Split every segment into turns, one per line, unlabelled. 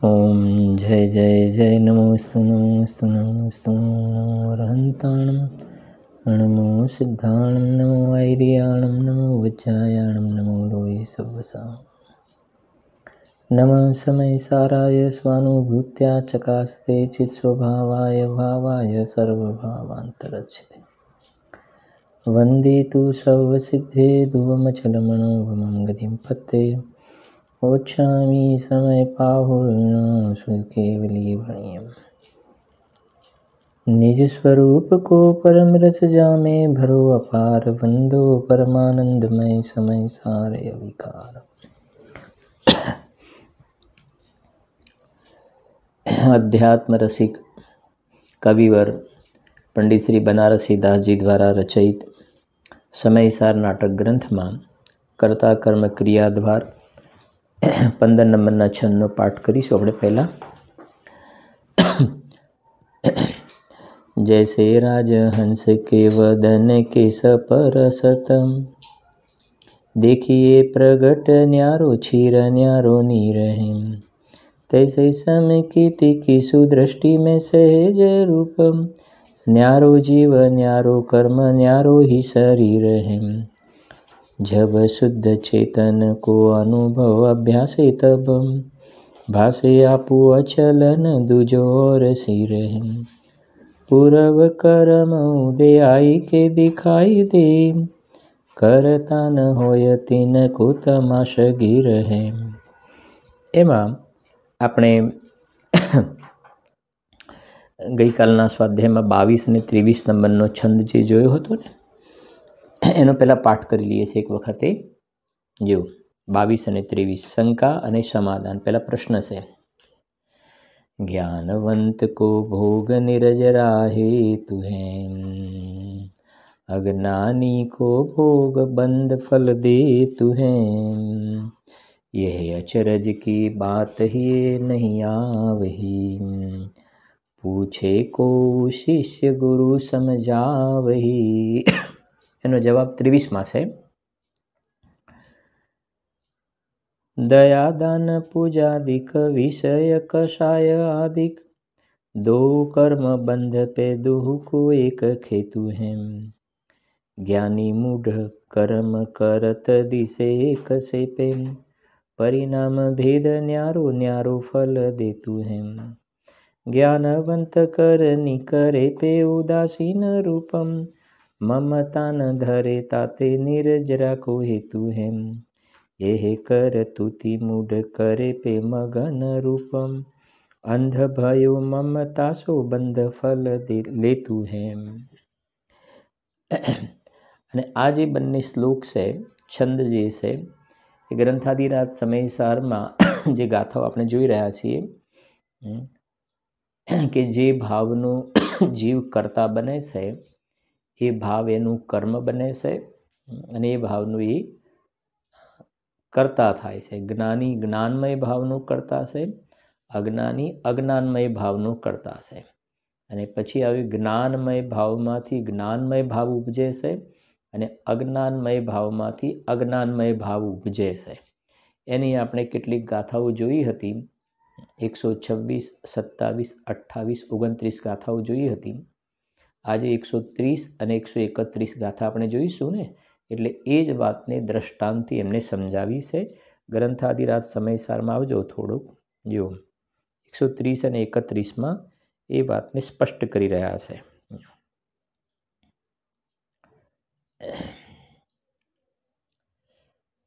ओम जय जय जय नमोस्तु नमोस्तु नमोस्तु नमो अरहन्ताणं नमो सिद्धाणं नमो वैरियाणं नमो वज्रायाणं नमो लोये सव्वसा नमः समय साराय स्वानुभूत्या चकास्ते चित्स्वभावाय भावाय सर्वभावान्तरच्छते वन्दे तु सर्वसिद्धे ध्रुवमचलमनोभमं गतिं पत्ते ओछामी समय पाहुण केवली भणियम निज स्वरूप को परम रस जामे भरो अपार वंदो परमानंदमय समय सारे अविकार। अध्यात्म रसिक कविवर पंडित श्री बनारसी दास जी द्वारा रचित समयसार नाटक ग्रंथ में कर्ता कर्म क्रिया द्वार 15 नंबरना छंदનો પાઠ કરીશું આપણે પહેલા। जैसे राजहंस के वदन के सपरसतम देखिए प्रगट न्यारो क्षीर न्यारो नीरहिम तैसे सम कीर्ति की सुदृष्टि में सहज रूपम न्यारो जीव न्यारो कर्म न्यारो ही शरीर हिम जब शुद्ध चेतन को अनुभव अभ्यासे तब भासे आपू अचलन दूजो और सिर पूर्व कर्म उदय आई के दिखाई दे करता न होय तीन को तमाश गिर है। एमां આપણે ગઈકાલના સ્વાધ્યાયમાં 22 અને 23 નંબરનો છંદ જે જોયો હતો ને એનો પહેલા પાઠ કરી લઈએ છીએ એક વખતે। જો 22 અને 23 શંકા અને સમાધાન। પહેલા પ્રશ્ન છે ज्ञानवंत को भोग निरज राहे तुहे अज्ञानी को भोग बंद फल दे तुहे यह अचरज की बात ही नहीं आवही पूछे को शिष्य गुरु समझावही। एनो जवाब 23 में है दया दान पूजादिक विषय कषाय आदिक दो कर्म बंध पे दुह को एक खेतु है ज्ञानी मूढ़ कर्म करत दिसे एक से पे परिणाम भेद न्यारो न्यारो फल देतु है ज्ञानवंत करनी करे पे उदासीन रूपम ममता न धरे ताते निर्जरा को हेतु है यह कर तुति मूढ़ करे पे मगन रूपम अंध भयो ममता सो बंध फल लेतु है। અને આ જે બંને શ્લોક છે છંદ જે છે એ ગ્રંથાદિરાજ સમયસારમાં જે ગાથાઓ આપણે જોઈ રહ્યા છીએ કે જે ભાવનો જીવ કરતા બને છે એ ભાવ એનું કર્મ બને છે અને એ ભાવનું એ કરતા થાય છે। જ્ઞાની જ્ઞાનમય ભાવનું કરતા છે અજ્ઞાની અજ્ઞાનમય ભાવનું કરતા છે અને પછી આવી જ્ઞાનમય ભાવમાંથી જ્ઞાનમય ભાવ ઉપજે છે અને અજ્ઞાનમય ભાવમાંથી અજ્ઞાનમય ભાવ ઉપજે છે। એની આપણે કેટલીક ગાથાઓ જોઈ હતી 126, 27, 28, 29 ગાથાઓ જોઈ હતી। આજે 130 અને 131 ગાથા આપણે જોઈશું ને એટલે એ જ વાતને દ્રષ્ટાંતથી એમને સમજાવી છે। ગ્રંથાદિરાજ સમયસારમાં આવજો થોડુંક જો 130 અને 31માં એ વાતને સ્પષ્ટ કરી રહ્યા છે।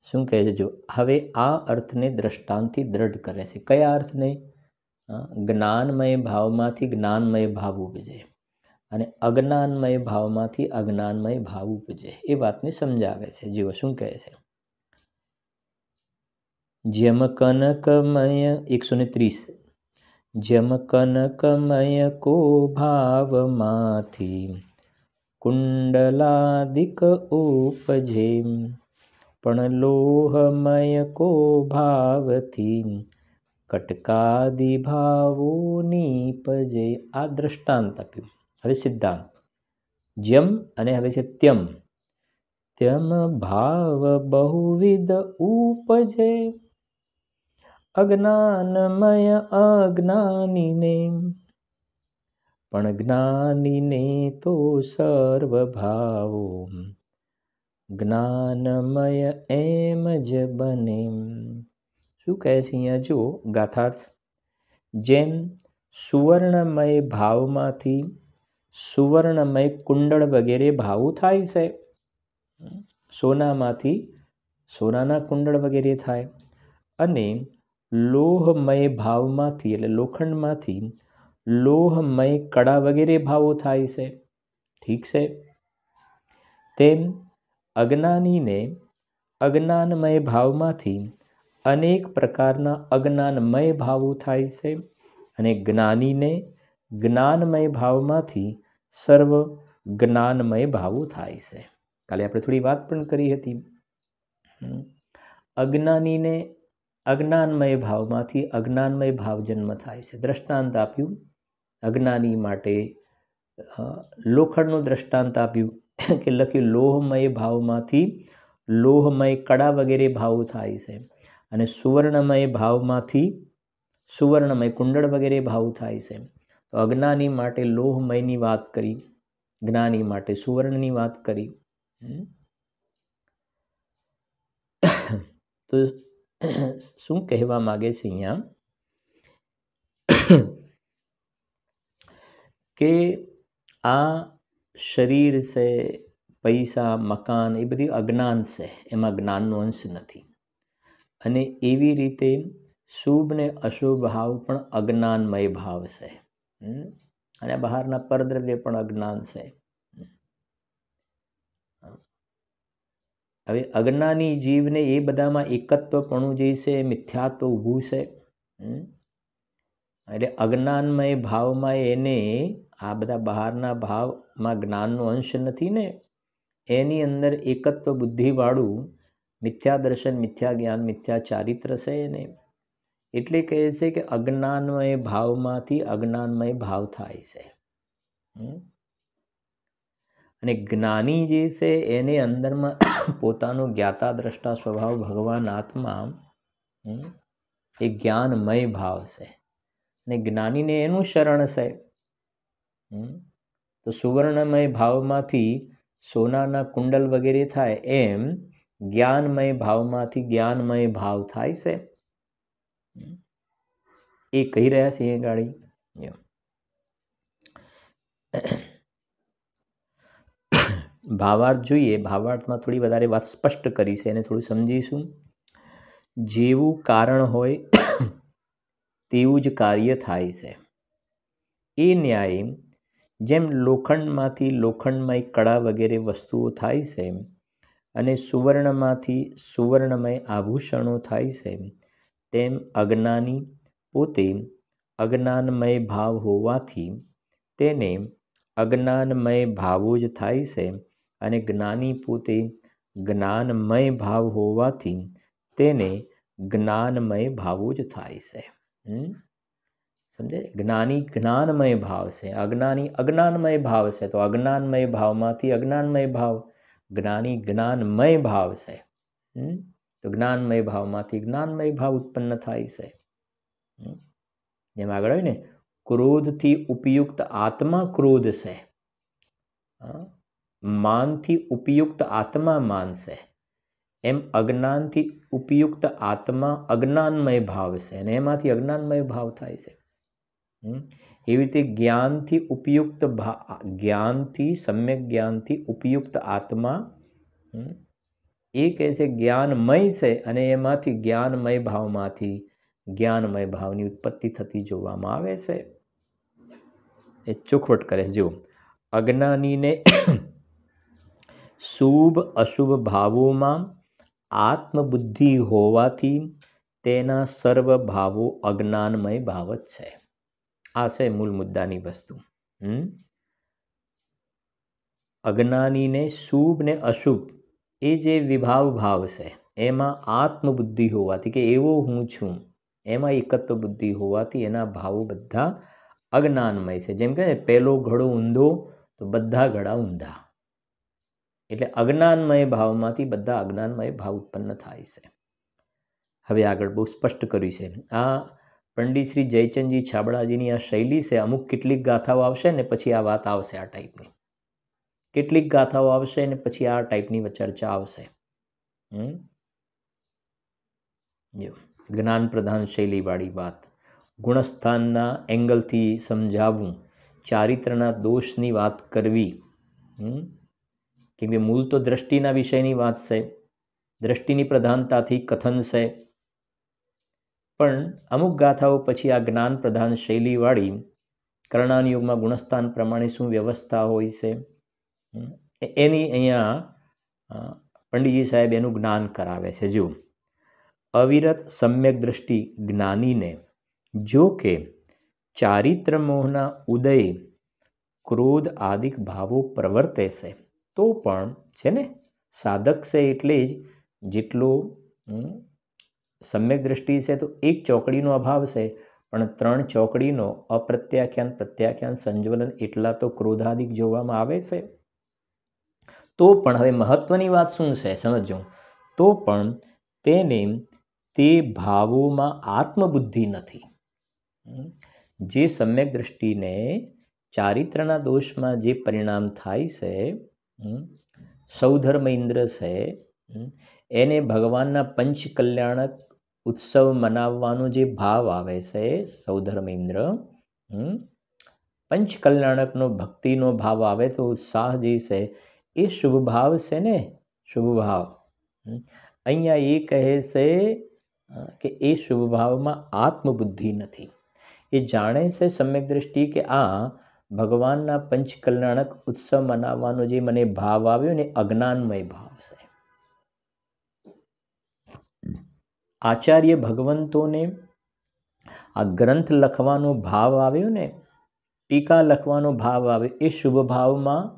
શું કહે છે જો હવે આ અર્થને દ્રષ્ટાંતથી દ્રઢ કરે છે। કયા અર્થને? જ્ઞાનમય ભાવમાંથી જ્ઞાનમય ભાવ ઉપજે અને અજ્ઞાનમય ભાવમાંથી અજ્ઞાનમય ભાવ ઉપજે એ વાતને સમજાવે છે। જુઓ શું કહે છે જેમ કનકમય 130 જેમ કનકમય કો ભાવમાંથી કુંડલાદિક ઉપજે પણ લોહમય કો ભાવથી કટકાદિ ભાવો નીપજે। આ દ્રષ્ટાંત આપ્યું। હવે સિદ્ધાંત જેમ અને હવે છે તેમ તેમ ભાવ બહુવિધ ઉપજે અજ્ઞાનમય અજ્ઞાનીને, પણ જ્ઞાનીને તો સર્વ ભાવો જ્ઞાનમય એમ જ બને. શું કહે છે અહીંયા જો ગાથાર્થ, જેમ સુવર્ણમય ભાવમાંથી સુવર્ણમય કુંડળ વગેરે ભાવો થાય છે, સોનામાંથી સોનાના કુંડળ વગેરે થાય, અને લોહમય ભાવમાંથી એટલે લોખંડમાંથી લોહમય કડા વગેરે ભાવો થાય છે, ઠીક છે. તેમ અજ્ઞાનીને અજ્ઞાનમય ભાવમાંથી અનેક પ્રકારના અજ્ઞાનમય ભાવો થાય છે, અને જ્ઞાનીને જ્ઞાનમય ભાવમાંથી સર્વ જ્ઞાનમય ભાવો થાય છે. કાલે આપણે થોડી વાત પણ કરી હતી. અજ્ઞાનીને અજ્ઞાનમય ભાવમાંથી અજ્ઞાનમય ભાવ જન્મ થાય છે. દ્રષ્ટાંત આપ્યું અજ્ઞાની માટે, લોખંડનું દ્રષ્ટાંત આપ્યું કે લખ્યું લોહમય ભાવમાંથી લોહમય કડા વગેરે ભાવો થાય છે, અને સુવર્ણમય ભાવમાંથી સુવર્ણમય કુંડળ વગેરે ભાવ થાય છે. તો અજ્ઞાની માટે લોહમયની વાત કરી, જ્ઞાની માટે સુવર્ણની વાત કરી. તો શું કહેવા માંગે છે અહીંયા કે આ શરીર છે, પૈસા, મકાન એ બધી અજ્ઞાન છે, એમાં જ્ઞાનનો અંશ નથી. અને એવી રીતે શુભ ને અશુભ ભાવ પણ અજ્ઞાનમય ભાવ છે, અને બહારના પરદ્રવ્ય પણ અજ્ઞાન છે. હવે અજ્ઞાની જીવને એ બધામાં એકત્વપણું જે છે મિથ્યાત્વ ઊભું છે. એટલે અજ્ઞાનમય ભાવમાં એને આ બધા બહારના ભાવમાં જ્ઞાનનો અંશ નથી ને, એની અંદર એકત્વ બુદ્ધિવાળું મિથ્યા દર્શન, મિથ્યા જ્ઞાન, મિથ્યા ચારિત્ર છે એને. એટલે કહે છે કે અજ્ઞાનમય ભાવમાંથી અજ્ઞાનમય ભાવ થાય છે. અને જ્ઞાની જે છે એને અંદરમાં પોતાનો જ્ઞાતા દ્રષ્ટા સ્વભાવ ભગવાન આત્મા એ જ્ઞાનમય ભાવ છે, અને જ્ઞાનીને એનું શરણ છે. તો સુવર્ણમય ભાવમાંથી સોનાના કુંડલ વગેરે થાય, એમ જ્ઞાનમય ભાવમાંથી જ્ઞાનમય ભાવ થાય છે. એ કહી રહ્યા છે એ ગાડી. ભાવાર્થ જોઈએ. ભાવાર્થમાં થોડી વધારે વાત સ્પષ્ટ કરી છે, એને થોડું સમજીશું. જેવું કારણ હોય તેવું જ કાર્ય થાય છે. એ ન્યાય જેમ લોખંડમાંથી લોખંડમય કડા વગેરે વસ્તુઓ થાય છે, અને સુવર્ણમાંથી સુવર્ણમય આભૂષણો થાય છે, તેમ અજ્ઞાની પોતે અજ્ઞાનમય ભાવ હોવાથી તેને અજ્ઞાનમય ભાવો જ થાય છે, અને જ્ઞાની પોતે જ્ઞાનમય ભાવ હોવાથી તેને જ્ઞાનમય ભાવો જ થાય છે. સમજે? જ્ઞાની જ્ઞાનમય ભાવ છે, અજ્ઞાની અજ્ઞાનમય ભાવ છે. તો અજ્ઞાનમય ભાવમાંથી અજ્ઞાનમય ભાવ, જ્ઞાની જ્ઞાનમય ભાવ છે. તો જ્ઞાનમય ભાવમાંથી જ્ઞાનમય ભાવ ઉત્પન્ન થાય છે. જેમ આગળ હોય ને, ક્રોધથી ઉપયુક્ત આત્મા ક્રોધ છે, માનથી ઉપયુક્ત આત્મા માન છે, એમ અજ્ઞાનથી ઉપયુક્ત આત્મા અજ્ઞાનમય ભાવ છે, અને એમાંથી અજ્ઞાનમય ભાવ થાય છે. એવી રીતે જ્ઞાનથી ઉપયુક્ત જ્ઞાનથી સમ્યક જ્ઞાનથી ઉપયુક્ત આત્મા એ કહે છે જ્ઞાનમય છે, અને એમાંથી જ્ઞાનમય ભાવમાંથી જ્ઞાનમય ભાવની ઉત્પત્તિ થતી જોવામાં આવે છે. એ ચોખવટ કરે છે. જો અજ્ઞાનીને શુભ અશુભ ભાવોમાં આત્મબુદ્ધિ હોવાથી તેના સર્વ ભાવો અજ્ઞાનમય ભાવ જ છે. આ છે મૂળ મુદ્દાની વસ્તુ. અજ્ઞાનીને શુભ ને અશુભ એ જે વિભાવ ભાવ છે, એમાં આત્મબુદ્ધિ હોવાથી કે એવો હું છું, એમાં એકત્વ બુદ્ધિ હોવાથી એના ભાવો બધા અજ્ઞાનમય છે. જેમ કે પહેલો ઘડો ઊંધો તો બધા ઘડા ઊંધા. એટલે અજ્ઞાનમય ભાવમાંથી બધા અજ્ઞાનમય ભાવ ઉત્પન્ન થાય છે. હવે આગળ બહુ સ્પષ્ટ કર્યું છે. આ પંડિત શ્રી જયચંદજી છાબડાજીની આ શૈલી છે. અમુક કેટલીક ગાથાઓ આવશે ને પછી આ વાત આવશે, આ ટાઈપની કેટલીક ગાથાઓ આવશે ને પછી આ ટાઈપની ચર્ચા આવશે. જ્ઞાન પ્રધાન શૈલીવાળી વાત, ગુણસ્થાનના એંગલથી સમજાવવું, ચારિત્રના દોષની વાત કરવી. કેમ કે મૂળ તો દ્રષ્ટિના વિષયની વાત છે, દ્રષ્ટિની પ્રધાનતાથી કથન છે. પણ અમુક ગાથાઓ પછી આ જ્ઞાન પ્રધાન શૈલીવાળી કર્ણાનુયોગમાં ગુણસ્થાન પ્રમાણે શું વ્યવસ્થા હોય છે એની અહીંયા પંડિતજી સાહેબ એનું જ્ઞાન કરાવે છે. જો અવિરત સમ્યક દ્રષ્ટિ જ્ઞાનીને જો કે ચારિત્ર મોહના ઉદય ક્રોધ આદિક ભાવો પ્રવર્તે છે તો પણ છે ને સાધક છે એટલે જ જેટલો સમ્યક દ્રષ્ટિ છે તો એક ચોકડીનો અભાવ છે, પણ 3 ચોકડીનો અપ્રત્યાખ્યાન પ્રત્યાખ્યાન સંજ્વલન એટલા તો ક્રોધાદિક જોવામાં આવે છે. તો પણ હવે મહત્વની વાત શું છે સમજો, તો પણ તેને તે ભાવોમાં આત્મબુદ્ધિ નથી. જે સમ્યક દ્રષ્ટિને ચારિત્રના દોષમાં જે પરિણામ થાય છે, સૌધર્મ ઇન્દ્ર છે, એને ભગવાનના પંચ કલ્યાણક ઉત્સવ મનાવવાનો જે ભાવ આવે છે, સૌધર્મ ઇન્દ્ર પંચ કલ્યાણકનો ભક્તિનો ભાવ આવે તો ઉત્સાહ જે છે એ શુભ ભાવ છે ને, શુભ ભાવ. અહીંયા એ કહે છે કે એ શુભ ભાવમાં આત્મબુદ્ધિ નથી. એ જાણે છે સમ્યક દ્રષ્ટિ કે આ ભગવાનના પંચ કલ્યાણક ઉત્સવ મનાવવાનો જે મને ભાવ આવ્યો ને અજ્ઞાનમય ભાવ છે. આચાર્ય ભગવંતોને આ ગ્રંથ લખવાનો ભાવ આવ્યો ને, ટીકા લખવાનો ભાવ આવ્યો, એ શુભ ભાવમાં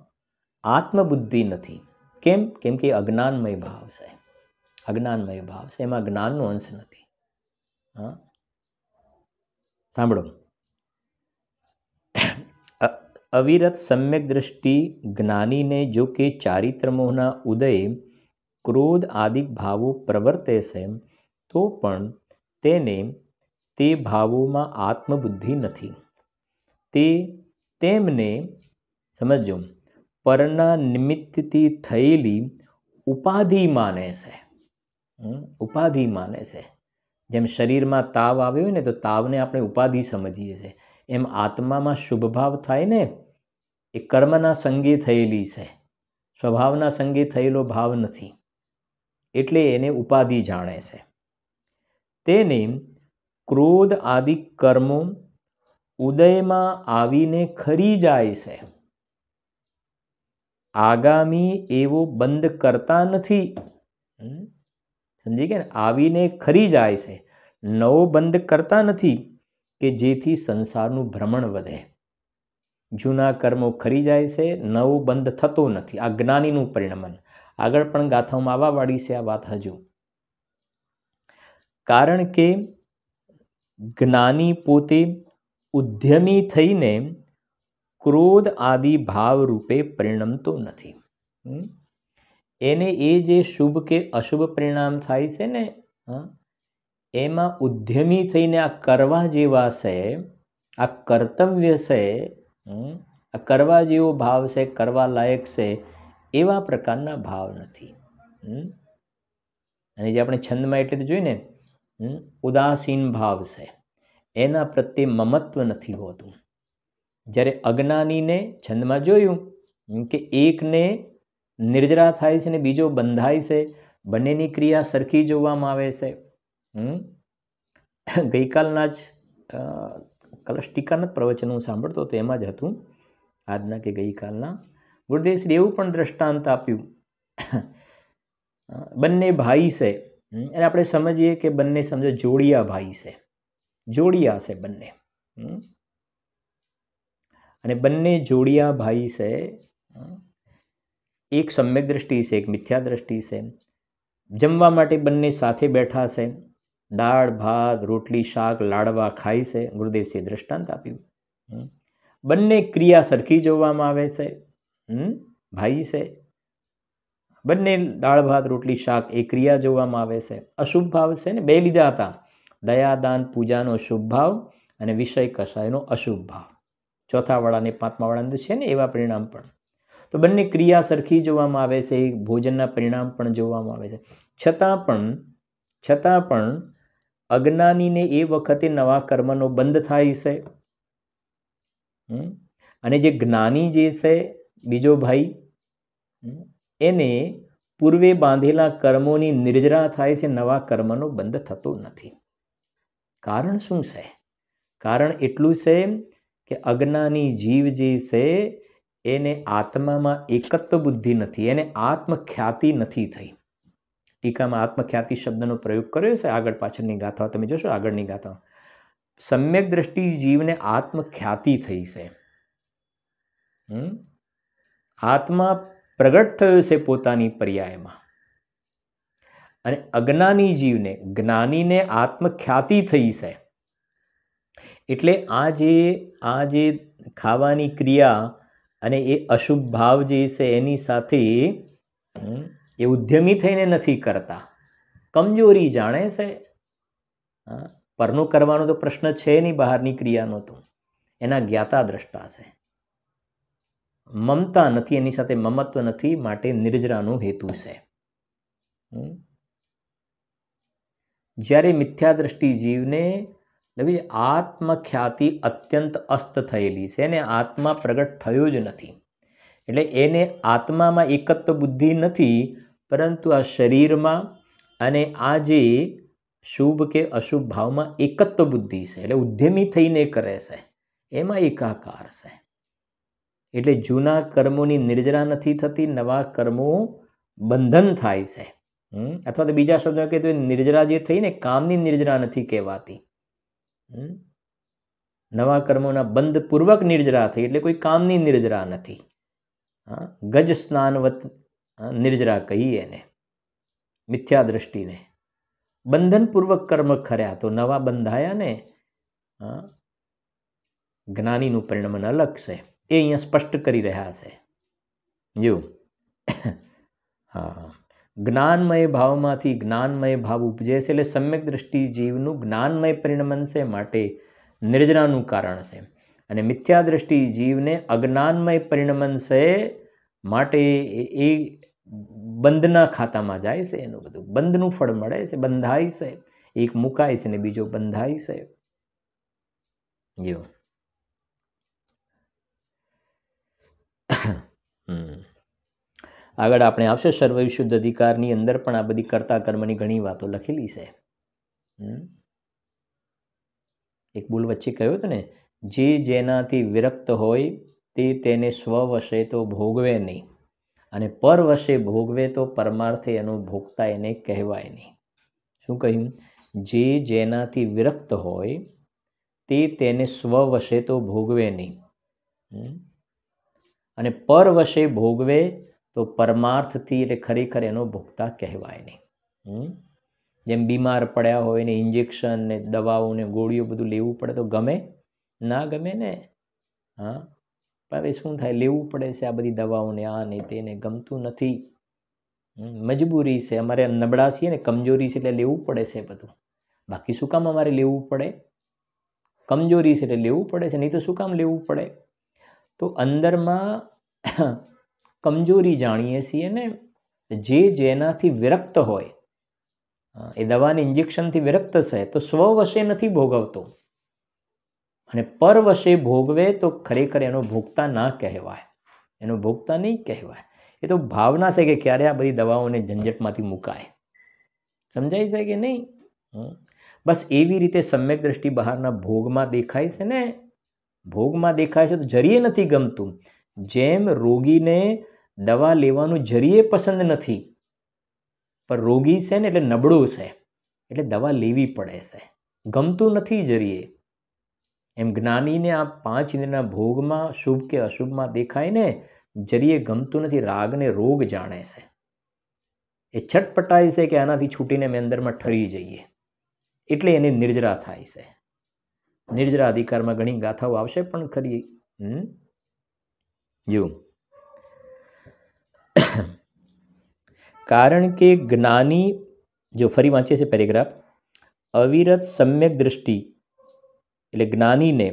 આત્મબુદ્ધિ નથી. કેમ? કેમ કે અજ્ઞાનમય ભાવ છે, અજ્ઞાનમય ભાવ છે, એમાં જ્ઞાનનો અંશ નથી. સાંભળો, અવિરત સમ્યક દ્રષ્ટિ જ્ઞાનીને જો કે ચારિત્ર મોહના ઉદય ક્રોધ આદિક ભાવો પ્રવર્તે છે તો પણ તેને તે ભાવોમાં આત્મબુદ્ધિ નથી. તે તેમને સમજો પરના નિમિત્તથી થયેલી ઉપાધિ માને છે. ઉપાધિ માને છે. જેમ શરીરમાં તાવ આવ્યો ને તો તાવને આપણે ઉપાધિ સમજીએ છીએ, એમ આત્મામાં શુભ ભાવ થાય ને એ કર્મના સંગે થયેલી છે, સ્વભાવના સંગે થયેલો ભાવ નથી, એટલે એને ઉપાધિ જાણે છે. તેને ક્રોધ આદિ કર્મો ઉદયમાં આવીને ખરી જાય છે. આગામી એવો બંધ કરતા નથી. સમજી ગયા ને? આવીને ખરી જાય છે, નવો બંધ કરતા નથી કે જેથી સંસારનું ભ્રમણ વધે. જૂના કર્મો ખરી જાય છે, નવો બંધ થતો નથી. આ જ્ઞાનીનું પરિણમન. આગળ પણ ગાથાઓમાં આવવાવાળી છે આ વાત હજુ. કારણ કે જ્ઞાની પોતે ઉદ્યમી થઈને ક્રોધ આદિ ભાવ રૂપે પરિણમતો નથી. એને એ જે શુભ કે અશુભ પરિણામ થાય છે ને, એમાં ઉદ્યમી થઈને આ કરવા જેવા છે, આ કર્તવ્ય છે, આ કરવા જેવો ભાવ છે, કરવા લાયક છે, એવા પ્રકારના ભાવ નથી. અને જે આપણે છંદમાં એટલે તો જોઈને ઉદાસીન ભાવ છે, એના પ્રત્યે મમત્વ નથી હોતું. જ્યારે અજ્ઞાનીને છંદમાં જોયું કે એકને નિર્જરા થાય છે ને બીજો બંધાય છે, બંનેની ક્રિયા સરખી જોવામાં આવે છે. ગઈકાલના જ કલશ ટીકાના પ્રવચન હું સાંભળતો હતો, એમાં જ હતું આજના કે ગઈકાલના. ગુરુદેવશ્રી એવું પણ દ્રષ્ટાંત આપ્યું, બંને ભાઈ છે અને આપણે સમજીએ કે બંને સમજો જોડિયા ભાઈ છે, જોડિયા છે બંને, અને બંને જોડિયા ભાઈ છે. એક સમ્યક દ્રષ્ટિ છે, એક મિથ્યા દ્રષ્ટિ છે. જમવા માટે બંને સાથે બેઠા છે, દાળ ભાત રોટલી શાક લાડવા ખાય છે. ગુરુદેવશ્રીએ દ્રષ્ટાંત આપ્યું. બંને ક્રિયા સરખી જોવામાં આવે છે, ભાઈ છે. બંને દાળ ભાત રોટલી શાક એ ક્રિયા જોવામાં આવે છે. અશુભ ભાવ છે ને, બે લીધા હતા, દયાદાન પૂજાનો શુભ ભાવ અને વિષય કષાયનો અશુભ ભાવ. ચોથા વાળા ને પાંચમા વાળાને છે ને એવા પરિણામ પણ. તો બંને ક્રિયા સરખી જોવામાં આવે છે, ભોજનના પરિણામ પણ જોવામાં આવે છે. છતાં પણ અજ્ઞાનીને એ વખતે નવા કર્મનો બંધ થાય છે, અને જે જ્ઞાની જે છે બીજો ભાઈ, એને પૂર્વે બાંધેલા કર્મોની નિર્જરા થાય છે, નવા કર્મનો બંધ થતો નથી. કારણ શું છે? કારણ એટલું છે કે અજ્ઞાની જીવ જે છે એને આત્મામાં એકત્વ બુદ્ધિ નથી, એને આત્મખ્યાતિ નથી થઈ. ટીકામાં આત્મખ્યાતિ શબ્દનો પ્રયોગ કર્યો છે. આગળ પાછળની ગાથાઓ તમે જોશો, આગળની ગાથાઓ. સમ્યક દ્રષ્ટિ જીવને આત્મખ્યાતિ થઈ છે. આત્મા પ્રગટ થયો છે પોતાની પર્યાયમાં, અને અજ્ઞાની જીવને, જ્ઞાનીને આત્મખ્યાતિ થઈ છે. એટલે આ જે ખાવાની ક્રિયા અને એ અશુભ ભાવ જે છે એની સાથે એ ઉદ્યમી થઈને નથી કરતા, કમજોરી જાણે છે. પરનો કરવાનો તો પ્રશ્ન છે નહીં, બહારની ક્રિયાનો તો એના જ્ઞાતા દ્રષ્ટા છે. મમતા નથી, એની સાથે મમત્વ નથી, માટે નિર્જરાનો હેતુ છે. જ્યારે મિથ્યા દ્રષ્ટિ જીવને આત્મખ્યાતિ અત્યંત અસ્ત થયેલી છે, એને આત્મા પ્રગટ થયો જ નથી, એટલે એને આત્મામાં એકત્વ બુદ્ધિ નથી, પરંતુ આ શરીરમાં અને આ જે શુભ કે અશુભ ભાવમાં એકત્વ બુદ્ધિ છે, એટલે ઉદ્યમી થઈને કરે છે, એમાં એકાકાર છે. એટલે જૂના કર્મોની નિર્જરા નથી થતી, નવા કર્મો બંધન થાય છે. અથવા તો બીજા શબ્દો કહે તો નિર્જરા જે થઈ ને, કામની નિર્જરા નથી કહેવાતી. નવા કર્મોના બંધ પૂર્વક નિર્જરા થઈ, એટલે કોઈ કામની નિર્જરા નથી. ગજ સ્નાનવત નિર્જરા કહીએ એને, મિથ્યા દ્રષ્ટિને. બંધનપૂર્વક કર્મ ખર્યા તો નવા બંધાયા ને. જ્ઞાનીનું પરિણામ અલગ છે, એ અહીંયા સ્પષ્ટ કરી રહ્યા છે. જો જ્ઞાનમય ભાવમાંથી જ્ઞાનમય ભાવ ઉપજે છે, એટલે સમ્યક દ્રષ્ટિ જીવનું જ્ઞાનમય પરિણમન છે, માટે નિર્જરાનું કારણ છે. અને મિથ્યા દ્રષ્ટિ જીવને અજ્ઞાનમય પરિણમન છે, માટે એ બંધના ખાતામાં જાય છે. એનું બધું બંધનું ફળ મળે છે, બંધાય છે. એક મુકાય છે ને બીજો બંધાય છે. જો આગળ આપણે આવશે સર્વવિશુદ્ધ અધિકારની અંદર પણ આ બધી કર્તા કર્મની ઘણી વાતો લખેલી છે. એક બોલ વચ્ચે કહ્યો હતો ને, જે જેનાથી વિરક્ત હોય તે તેને સ્વવશે તો ભોગવે નહીં, અને પરવશે ભોગવે તો પરમાર્થે એનો ભોગતા એને કહેવાય નહીં. શું કહ્યું? જે જેનાથી વિરક્ત હોય તે તેને સ્વવશે તો ભોગવે નહીં, અને પરવશે ભોગવે તો પરમાર્થથી એટલે ખરેખર એનો ભોગતા કહેવાય નહીં. જેમ બીમાર પડ્યા હોય ને ઇન્જેક્શન ને દવાઓ ને ગોળીઓ બધું લેવું પડે તો ગમે ના ગમે ને. હવે શું થાય, લેવું પડે છે આ બધી દવાઓને, આ ને તેને, ગમતું નથી, મજબૂરી છે. અમારે નબળા છીએ ને, કમજોરી છે એટલે લેવું પડે છે બધું. બાકી શું કામ અમારે લેવું પડે? કમજોરી છે એટલે લેવું પડે છે, નહીં તો શું કામ લેવું પડે? તો અંદરમાં કમજોરી જાણીએ છીએ ને. જે જેનાથી વિરક્ત હોય, એ દવાને ઇન્જેક્શનથી વિરક્ત છે તો સ્વવશે નથી ભોગવતો, અને પરવશે ભોગવે તો ખરેખર એનો ભોગતા ના કહેવાય, એનો ભોગતા નહીં કહેવાય. એ તો ભાવના છે કે ક્યારે આ બધી દવાઓને ઝંઝટમાંથી મુકાય. સમજાય છે કે નહીં? બસ એવી રીતે સમ્યક દ્રષ્ટિ બહારના ભોગમાં દેખાય છે ને, ભોગમાં દેખાય છે તો જરીએ નથી ગમતું. જેમ રોગીને દવા લેવાનું જરીએ પસંદ નથી, પણ રોગી છે ને એટલે નબળો છે એટલે દવા લેવી પડે છે, ગમતું નથી જરીએ. એમ જ્ઞાનીને આ પાંચ ઇન્દ્રિયના ભોગમાં શુભ કે અશુભમાં દેખાય ને, જરીએ ગમતું નથી, રાગને રોગ જાણે છે. એ છટપટાય છે કે આનાથી છૂટીને મેં અંદરમાં ઠરી જઈએ, એટલે એને નિર્જરા થાય છે. નિર્જરા અધિકારમાં ઘણી ગાથાઓ આવશે પણ ખરી. જો કારણ કે જ્ઞાની, જો ફરી વાંચીએ છીએ પેરેગ્રાફ, અવિરત સમ્યક દ્રષ્ટિ એટલે જ્ઞાનીને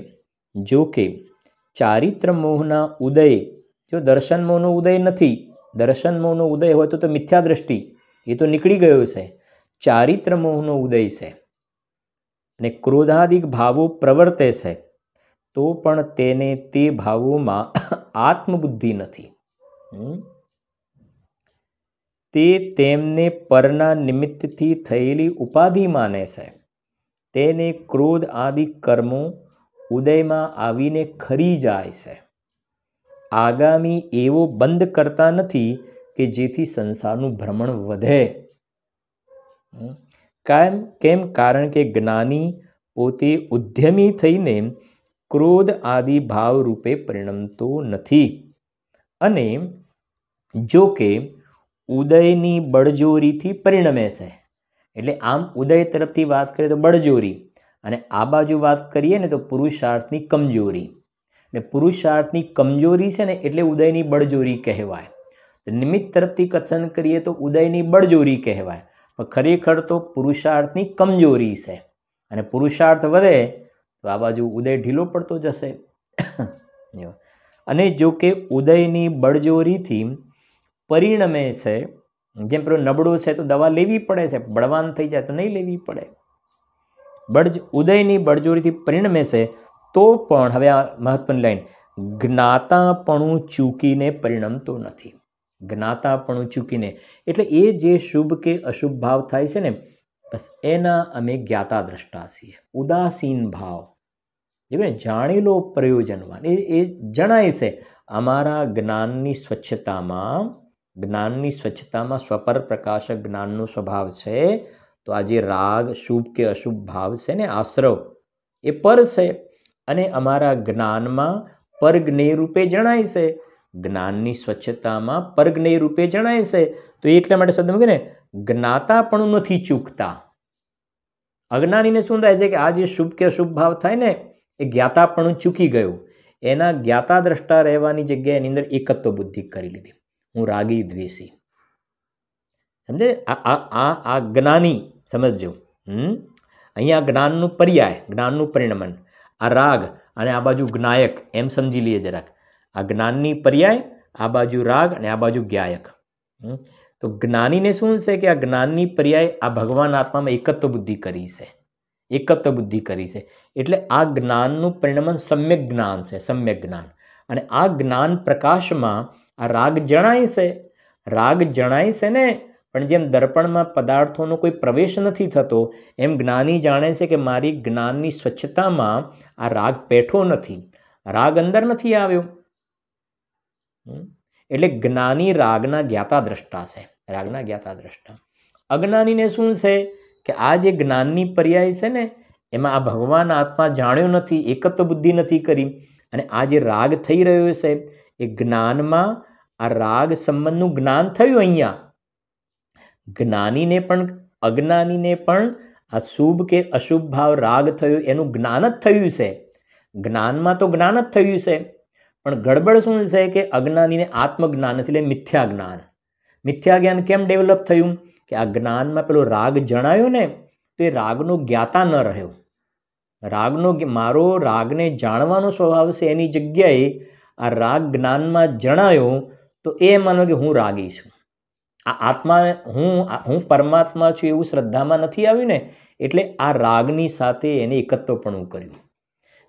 જો કે ચારિત્ર મોહના ઉદય, જો દર્શન મોહનો ઉદય નથી, દર્શન મોહનો ઉદય હોય તો મિથ્યા દ્રષ્ટિ એ તો નીકળી ગયો છે, ચારિત્ર મોહનો ઉદય છે અને ક્રોધાદિક ભાવો પ્રવર્તે છે, તો પણ તેને તે ભાવોમાં આત્મબુદ્ધિ નથી. તે તેમને પરના નિમિત્તથી થયેલી ઉપાધિ માને છે. તેને ક્રોધ આદિ કર્મો ઉદયમાં આવીને ખરી જાય છે. આગામી એવો બંધ કરતા નથી કે જેથી સંસારનું ભ્રમણ વધે. કેમ? કારણ કે જ્ઞાની પોતે ઉદ્યમી થઈને ક્રોધ આદિ ભાવ રૂપે પરિણમતો નથી. અને જો કે ઉદયની બળજોરીથી પરિણમે છે. એટલે આમ ઉદય તરફથી વાત કરીએ તો બળજોરી, અને આ બાજુ વાત કરીએ ને તો પુરુષાર્થની કમજોરી. એટલે પુરુષાર્થની કમજોરી છે ને એટલે ઉદયની બળજોરી કહેવાય. નિમિત્ત તરફથી કથન કરીએ તો ઉદયની બળજોરી કહેવાય, પણ ખરેખર તો પુરુષાર્થની કમજોરી છે. અને પુરુષાર્થ વધે તો આ બાજુ ઉદય ઢીલો પડતો જશે. અને જો કે ઉદયની બળજોરીથી પરિણમે છે, જેમ પેલો નબળો છે તો દવા લેવી પડે છે, બળવાન થઈ જાય તો નહીં લેવી પડે. ઉદયની બળજોરીથી પરિણમે છે તો પણ, હવે આ મહત્વની લાઈન, જ્ઞાતાપણું ચૂકીને પરિણમતો નથી. જ્ઞાતાપણું ચૂકીને એટલે એ જે શુભ કે અશુભ ભાવ થાય છે ને, બસ એના અમે જ્ઞાતા દ્રષ્ટા છીએ. ઉદાસીન ભાવ, જાણેલો પ્રયોજનવાન, એ જણાય છે અમારા જ્ઞાનની સ્વચ્છતામાં સ્વપર પ્રકાશક જ્ઞાનનો સ્વભાવ છે. તો આ જે રાગ શુભ કે અશુભ ભાવ છે ને, આશ્રવ, એ પર છે અને અમારા જ્ઞાનમાં પરજ્ઞેય રૂપે જણાય છે. જ્ઞાનની સ્વચ્છતામાં પરજ્ઞેય રૂપે જણાય છે. તો એટલા માટે શબ્દ મૂકે ને, જ્ઞાતાપણું નથી ચૂકતા. અજ્ઞાનીને શું થાય છે કે આ જે શુભ કે અશુભ ભાવ થાય ને, એ જ્ઞાતાપણું ચૂકી ગયું. એના જ્ઞાતા દ્રષ્ટા રહેવાની જગ્યાએ એની અંદર એકત્વ બુદ્ધિ કરી લીધી. હું રાગી દ્વેષી, સમજે? આ જ્ઞાની સમજજો. અહીંયા જ્ઞાનનું પર્યાય, જ્ઞાનનું પરિણમન, આ રાગ અને આ બાજુ જ્ઞાયક, એમ સમજી લઈએ જરાક. આ જ્ઞાનની પર્યાય, આ બાજુ રાગ અને આ બાજુ જ્ઞાયક. તો જ્ઞાનીને શું છે કે આ જ્ઞાનની પર્યાય આ ભગવાન આત્મામાં એકત્વ બુદ્ધિ કરી છે. એકત્વ બુદ્ધિ કરી છે એટલે આ જ્ઞાનનું પરિણમન સમ્યક જ્ઞાન છે, સમ્યક જ્ઞાન. અને આ જ્ઞાન પ્રકાશમાં આ રાગ જણાય છે. રાગ જણાય છે ને, પણ જેમ દર્પણમાં પદાર્થોનો કોઈ પ્રવેશ નથી થતો, એમ જ્ઞાની જાણે છે કે મારી જ્ઞાનની સ્વચ્છતામાં આ રાગ પેઠો નથી, રાગ અંદર નથી આવ્યો. એટલે જ્ઞાની રાગના જ્ઞાતા દ્રષ્ટા છે, રાગના જ્ઞાતા દ્રષ્ટા. અજ્ઞાનીને શું છે કે આ જે જ્ઞાનની પર્યાય છે ને, એમાં આ ભગવાન આત્મા જાણ્યો નથી, એકત્વ બુદ્ધિ નથી કરી, અને આ જે રાગ થઈ રહ્યો છે એ જ્ઞાનમાં આ રાગ સંબંધનું જ્ઞાન થયું. અહીંયા જ્ઞાનીને પણ અજ્ઞાનીને પણ આ શુભ કે અશુભ ભાવ રાગ થયો એનું જ્ઞાન જ થયું છે. જ્ઞાનમાં તો જ્ઞાન જ થયું છે, પણ ગડબડ શું છે કે અજ્ઞાનીને આત્મજ્ઞાન એટલે મિથ્યા જ્ઞાન. મિથ્યા જ્ઞાન કેમ ડેવલપ થયું કે આ જ્ઞાનમાં પેલો રાગ જણાયો ને, તો એ રાગનો જ્ઞાતા ન રહ્યો. મારો રાગને જાણવાનો સ્વભાવ છે, એની જગ્યાએ આ રાગ જ્ઞાનમાં જણાયો તો એ માનો કે હું રાગી છું. આ આત્મા હું પરમાત્મા છું એવું શ્રદ્ધામાં નથી આવ્યું ને, એટલે આ રાગની સાથે એને એકત્વપણું કર્યું.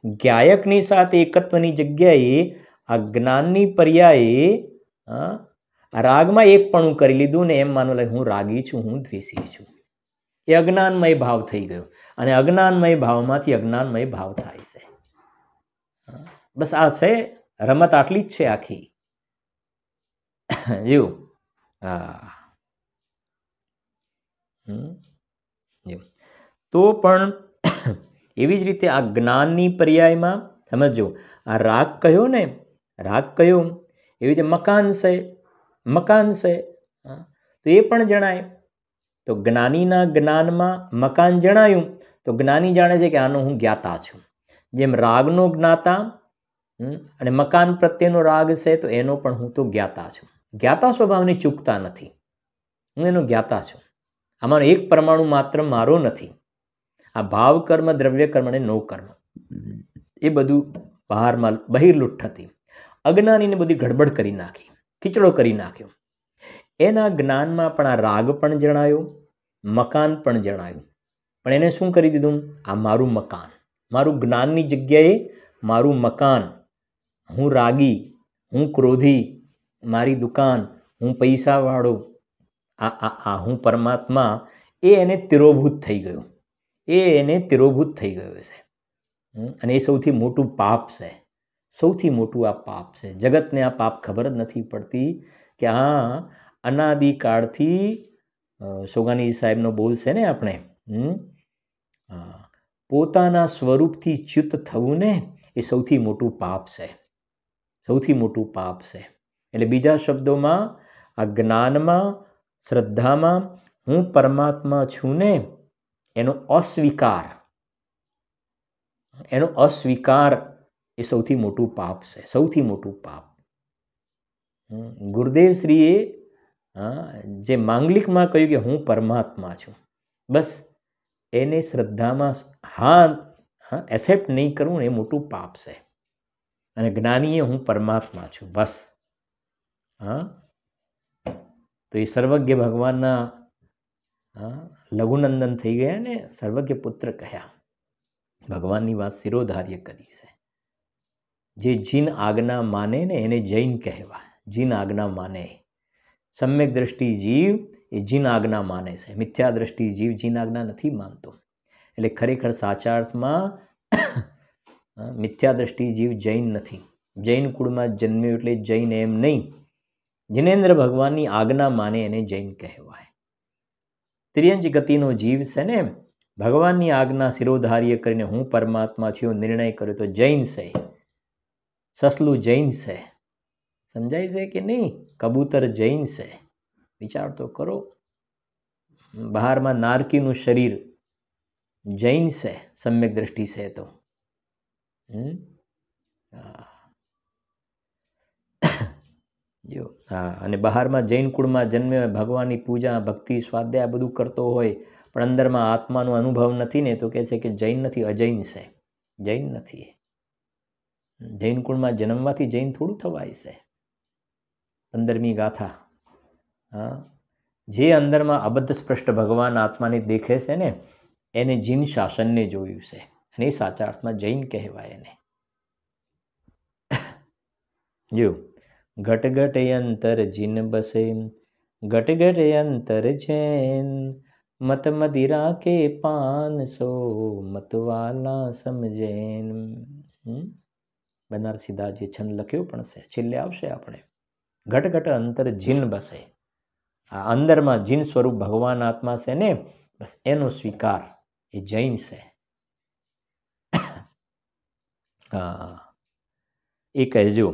જ્ઞાયકની સાથે એકત્વની જગ્યાએ આ જ્ઞાનની પર્યાયે રાગમાં એકપણું કરી લીધું ને, એમ માનો લે હું રાગી છું, હું દ્વેષી છું. એ અજ્ઞાનમય ભાવ થઈ ગયો, અને અજ્ઞાનમય ભાવમાંથી અજ્ઞાનમય ભાવ થાય છે. બસ આ છે રમત, આટલી જ છે આખી. એવું તો પણ એવી જ રીતે આ જ્ઞાનની પર્યાયમાં સમજો, આ રાગ કહ્યો ને, રાગ કહ્યો એવી રીતે મકાન છે, મકાન છે, તો એ પણ જણાય. તો જ્ઞાનીના જ્ઞાનમાં મકાન જણાયું તો જ્ઞાની જાણે છે કે આનો હું જ્ઞાતા છું. જેમ રાગનો જ્ઞાતા અને મકાન પ્રત્યેનો રાગ છે, તો એનો પણ હું તો જ્ઞાતા છું. જ્ઞાતા સ્વભાવને ચૂકતા નથી. હું એનો જ્ઞાતા છું. આમાંનો એક પરમાણુ માત્ર મારો નથી. આ ભાવ કર્મ, દ્રવ્ય કર્મ અને નો કર્મ એ બધું બહારમાં બહિર્લુઠ હતી. અજ્ઞાનીને બધી ગડબડ કરી નાખી, ખીચડો કરી નાખ્યો. એના જ્ઞાનમાં પણ આ રાગ પણ જણાયો, મકાન પણ જણાયું. પણ એને શું કરી દીધું? આ મારું મકાન, મારું જ્ઞાનની જગ્યાએ મારું મકાન, હું રાગી, હું ક્રોધી, મારી દુકાન, હું પૈસાવાળો, હું પરમાત્મા, એ એને તિરોભૂત થઈ ગયું. એને તિરોભૂત થઈ ગયો છે. અને એ સૌથી મોટું પાપ છે. સૌથી મોટું આ પાપ છે. જગતને આ પાપ ખબર જ નથી પડતી કે આ અનાદિકાળથી સોગાની સાહેબનો બોલ છે ને, આપણે પોતાના સ્વરૂપથી ચ્યુત થવું ને એ સૌથી મોટું પાપ છે. સૌથી મોટું પાપ છે. એટલે બીજા શબ્દોમાં આ જ્ઞાનમાં, શ્રદ્ધામાં હું પરમાત્મા છું ને એનો અસ્વીકાર, એનો અસ્વીકાર એ સૌથી મોટું પાપ છે. સૌથી મોટું પાપ. ગુરુદેવ શ્રીએ જે માંગલિકમાં કહ્યું કે હું પરમાત્મા છું, બસ એને શ્રદ્ધામાં એક્સેપ્ટ નહીં કરવું એ મોટું પાપ છે. અને જ્ઞાનીએ હું પરમાત્મા છું બસ. તો એ સર્વજ્ઞ ભગવાનના લઘુનંદન થઈ ગયા ને સર્વજ્ઞ પુત્ર કહ્યા. ભગવાનની વાત શિરોધાર્ય કરી છે. જે જીન આજ્ઞા માને ને એને જૈન કહેવાય. જીન આજ્ઞા માને. સમ્યક દ્રષ્ટિ જીવ એ જીન આજ્ઞા માને છે. મિથ્યા દ્રષ્ટિ જીવ જીન આજ્ઞા નથી માનતો. એટલે ખરેખર સાચા અર્થમાં મિથ્યા દ્રષ્ટિ જીવ જૈન નથી. જૈન કુળમાં જન્મ્યો એટલે જૈન એમ નહીં. જિનેન્દ્ર ભગવાનની આજ્ઞા માને એને જૈન કહેવાય. ત્રિયંચ ગતિનો જીવ છે ને, ભગવાનની આજ્ઞા શિરોધાર્ય કરીને હું પરમાત્મા છું નિર્ણય કર્યો તો જૈન છે. સસલું જૈન છે. સમજાય છે કે નહીં? કબૂતર જૈન છે. વિચાર તો કરો. બહારમાં નારકીનું શરીર જૈન છે. સમ્યક દ્રષ્ટિ છે તો જો અને બહારમાં જૈન કુળમાં જન્મે, ભગવાનની પૂજા, ભક્તિ, સ્વાધ્યાય બધું કરતો હોય, પણ અંદરમાં આત્માનો અનુભવ નથી ને તો કહે છે કે જૈન નથી, અજૈન છે. જૈન નથી. જૈન કુળમાં જન્મવાથી જૈન થોડું થવાય છે. 15મી ગાથા. જે અંદરમાં અબદ્ધ સ્પષ્ટ ભગવાન આત્માને દેખે છે ને એને જીન શાસનને જોયું છે. અને એ સાચા અર્થમાં જૈન કહેવાય એને. જો ઘટ ઘટ અંતર જીન બસે, ઘટ ઘટ અંતર જૈન, મત મદિરા કે 500 મતવાલા સમજેન. બનારસીદાસ જે છંદ લખ્યો પણ છે, છેલ્લે આવશે આપણે. ઘટ ઘટ અંતર જીન બસે. આ અંદરમાં જીન સ્વરૂપ ભગવાન આત્મા છે ને, બસ એનો સ્વીકાર એ જૈન છે. એ કહેજો.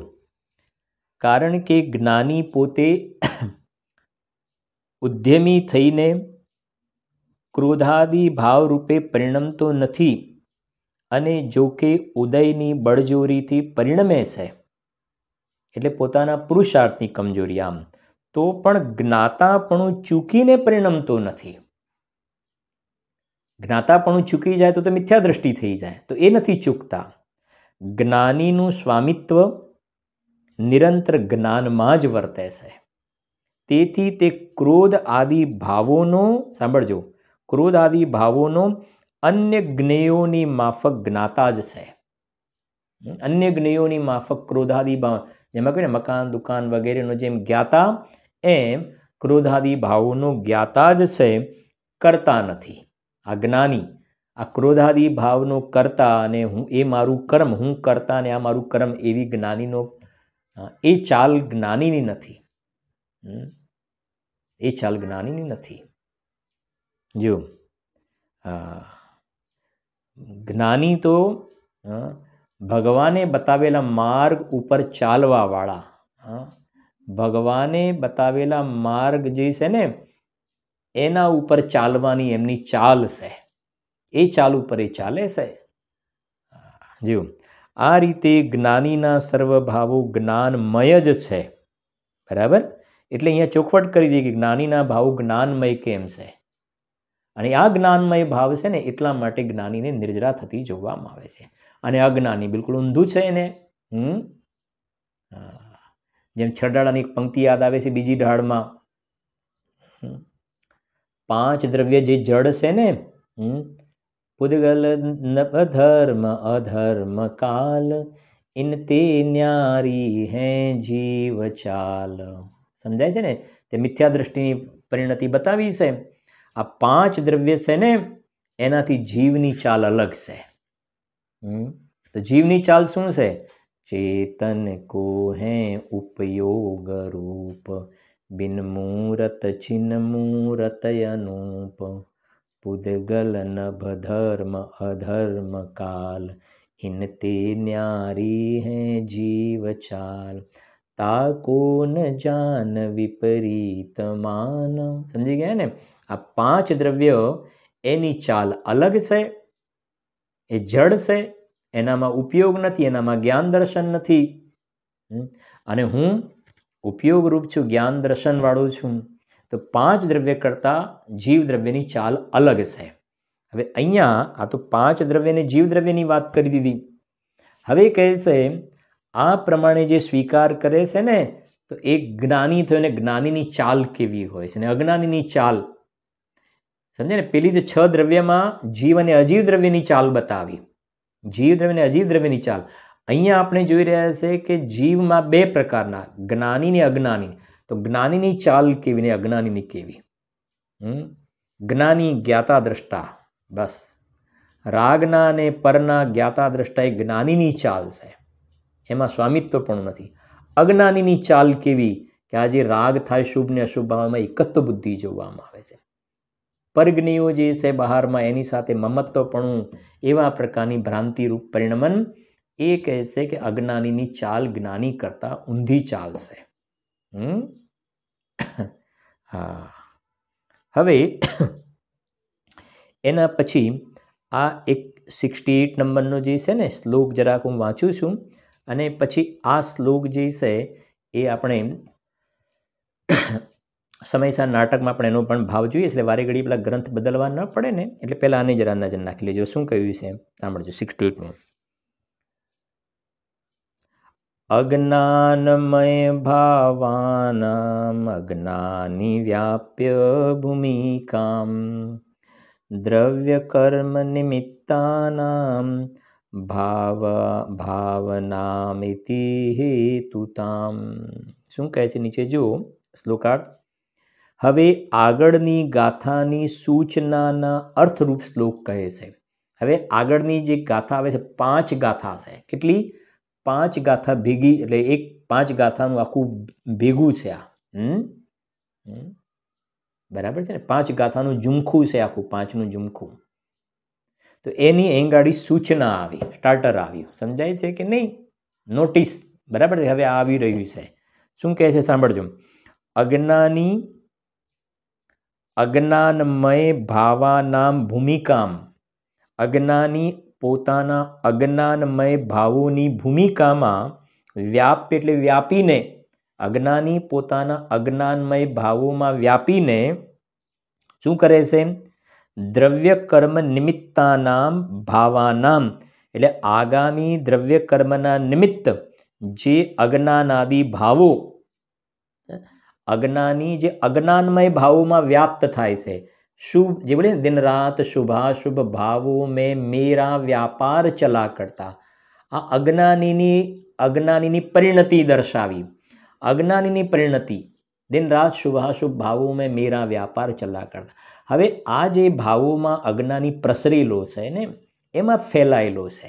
કારણ કે જ્ઞાની પોતે ઉદ્યમી થઈને ક્રોધાદિ ભાવ રૂપે પરિણમતો નથી, અને જો કે ઉદયની બળજોરીથી પરિણમે છે, એટલે પોતાના પુરુષાર્થની કમજોરી, આમ તો પણ જ્ઞાતાપણું ચૂકીને પરિણમતો નથી. જ્ઞાતાપણું ચૂકી જાય તો મિથ્યા દ્રષ્ટિ થઈ જાય, તો એ નથી ચૂકતા. જ્ઞાનીનું સ્વામિત્વ નિરંતર જ્ઞાનમાં જ વર્તે છે. તેથી તે ક્રોધ આદિ ભાવોનો, સાંભળજો, ક્રોધ આદિ ભાવોનો અન્ય જ્ઞેયોની માફક જ્ઞાતા જ છે. અન્ય જ્ઞેયોની માફક ક્રોધાદિ ભાવ, જેમાં કહ્યું ને મકાન, દુકાન વગેરેનો જેમ જ્ઞાતા, એમ ક્રોધાદિ ભાવોનો જ્ઞાતા જ છે, કરતા નથી. આ જ્ઞાની આ ક્રોધાદિ ભાવનો કરતા, અને હું એ મારું કર્મ, હું કરતા અને આ મારું કર્મ, એવી જ્ઞાનીનો એ ચાલ જ્ઞાનીની નથી. એ ચાલ જ્ઞાનીની નથી. જો જ્ઞાની તો ભગવાને બતાવેલા માર્ગ ઉપર ચાલવા વાળા, ભગવાને બતાવેલા માર્ગ જે છે ને એના ઉપર ચાલવાની એમની ચાલ છે. એ ચાલ ઉપર એ ચાલે છે. જો આ રીતે જ્ઞાનીના સર્વ ભાવો જ્ઞાનમય જ છે. બરાબર? એટલે અહીંયા ચોખવટ કરી દઈએ કે જ્ઞાનીના ભાવ જ્ઞાનમય કેમ છે, અને આ જ્ઞાનમય ભાવ છે ને એટલા માટે જ્ઞાનીને નિર્જરા થતી જોવામાં આવે છે, અને અજ્ઞાની બિલકુલ ઊંધું છે એને. જેમ છડાળાની પંક્તિ યાદ આવે છે બીજી ઢાળમાં, 5 દ્રવ્ય જે જડ છે ને, પુદ્ગલ અધર્મ અધર્મ કાલ ઇનતે ન્યારી હે જીવ ચાલ. સમજાય છે ને? તે મિથ્યા દ્રષ્ટિની પરિણતિ બતાવી છે. આ 5 દ્રવ્ય છે ને એનાથી જીવની ચાલ અલગ છે. તો જીવની ચાલ શું છે? ચેતન કો હે ઉપયોગ રૂપ, બિન મૂરત ચિન મૂરત અનૂપ, પુદ્ગલ નભ ધર્મ અધર્મ કાલ ઇનતે ન્યારી હે જીવ ચાલ, તાકો ન જાન વિપરીત માન. સમજી ગયા ને? આ 5 દ્રવ્ય એની ચાલ અલગ છે, એ જડ છે, એનામાં ઉપયોગ નથી, એનામાં જ્ઞાન દર્શન નથી, અને હું ઉપયોગ રૂપ છું, જ્ઞાન દર્શન વાળું છું. તો 5 દ્રવ્ય કરતા જીવ દ્રવ્યની ચાલ અલગ છે. હવે અહીંયા આ તો 5 દ્રવ્યને જીવ દ્રવ્યની વાત કરી દીધી. હવે કહે છે આ પ્રમાણે જે સ્વીકાર કરે છે ને, તો એ જ્ઞાની થયો ને જ્ઞાનીની ચાલ કેવી હોય છે, ને અજ્ઞાનીની ચાલ. સમજે ને? પેલી તો 6 દ્રવ્યમાં જીવ અને અજીવ દ્રવ્યની ચાલ બતાવી, જીવ દ્રવ્ય અને અજીવ દ્રવ્યની ચાલ. અહીંયા આપણે જોઈ રહ્યા છે કે જીવમાં 2 પ્રકારના, જ્ઞાની ને અજ્ઞાની. તો જ્ઞાનીની ચાલ કેવી ને અજ્ઞાનીની કેવી? જ્ઞાની જ્ઞાતા દ્રષ્ટા, બસ રાગના અને પરના જ્ઞાતા દ્રષ્ટા એ જ્ઞાનીની ચાલ છે, એમાં સ્વામિત્વ પણ નથી. અજ્ઞાનીની ચાલ કેવી? કે આ જે રાગ થાય શુભ ને અશુભ ભાવમાં એકત્વ બુદ્ધિ જોવામાં આવે છે. પરજ્ઞીઓ જે છે બહારમાં એની સાથે મમત્વપણું, એવા પ્રકારની ભ્રાંતિરૂપ પરિણમન. એ કહે છે કે અજ્ઞાનીની ચાલ જ્ઞાની કરતા ઊંધી ચાલ છે. હા, હવે એના પછી આ એક 68 નંબરનો જે છે ને શ્લોક જરાક હું વાંચું છું, અને પછી આ શ્લોક જે છે એ આપણે સમયસર નાટકમાં આપણે એનો પણ ભાવ જોઈએ, એટલે વારે ઘડી પેલા ગ્રંથ બદલવા ન પડે ને, એટલે પહેલાં આને જરા નજર નાખી લેજો શું કહ્યું છે. સાંભળજો 68માં. અજ્ઞાનમય ભાવાનામ અજ્ઞાની વ્યાપ્ય ભૂમિકામ, દ્રવ્ય કર્મ નિમિત્તાનામ ભાવનામિતિ હેતુતામ. શું કહે છે નીચે જુઓ શ્લોકાર્થ. હવે આગળની ગાથાની સૂચનાના અર્થરૂપ શ્લોક કહે છે. હવે આગળની જે ગાથા આવે છે 5 ગાથા છે. કેટલી? 5 ગાથા ભેગી, એટલે એક 5 ગાથાનું આખું ભેગું છે આ. બરાબર છે ને? 5 ગાથાનું ઝુમખું છે આખું, 5નું ઝુમખું. તો એની એંગાડી સૂચના આવી, સ્ટાર્ટર આવ્યું. સમજાય છે કે નહીં? નોટિસ. બરાબર છે? હવે આવી રહ્યું છે. શું કહે છે સાંભળજો. અજ્ઞાની અજ્ઞાનમય ભાવાનામ ભૂમિકામ, અજ્ઞાની પોતાના અજ્ઞાનમય ભાવોની ભૂમિકામાં વ્યાપ એટલે વ્યાપીને, અજ્ઞાની પોતાના અજ્ઞાનમય ભાવોમાં વ્યાપીને શું કરે છે? દ્રવ્ય કર્મ નિમિત્તાનામ ભાવાનામ, એટલે આગામી દ્રવ્ય કર્મના નિમિત્ત જે અજ્ઞાનાદિ ભાવો, અજ્ઞાની જે અજ્ઞાનમય ભાવોમાં વ્યાપ્ત થાય છે. શુભ જે બોલે દિન રાત શુભાશુભ ભાવો મેં મેરા વ્યાપાર ચલા કરતા, આ અજ્ઞાનીની પરિણતિ દર્શાવી. અજ્ઞાનીની પરિણતિ, દિન રાત શુભાશુભ ભાવો મેં મેરા વ્યાપાર ચલા કરતા. હવે આ જે ભાવોમાં અજ્ઞાની પ્રસરેલો છે ને, એમાં ફેલાયેલો છે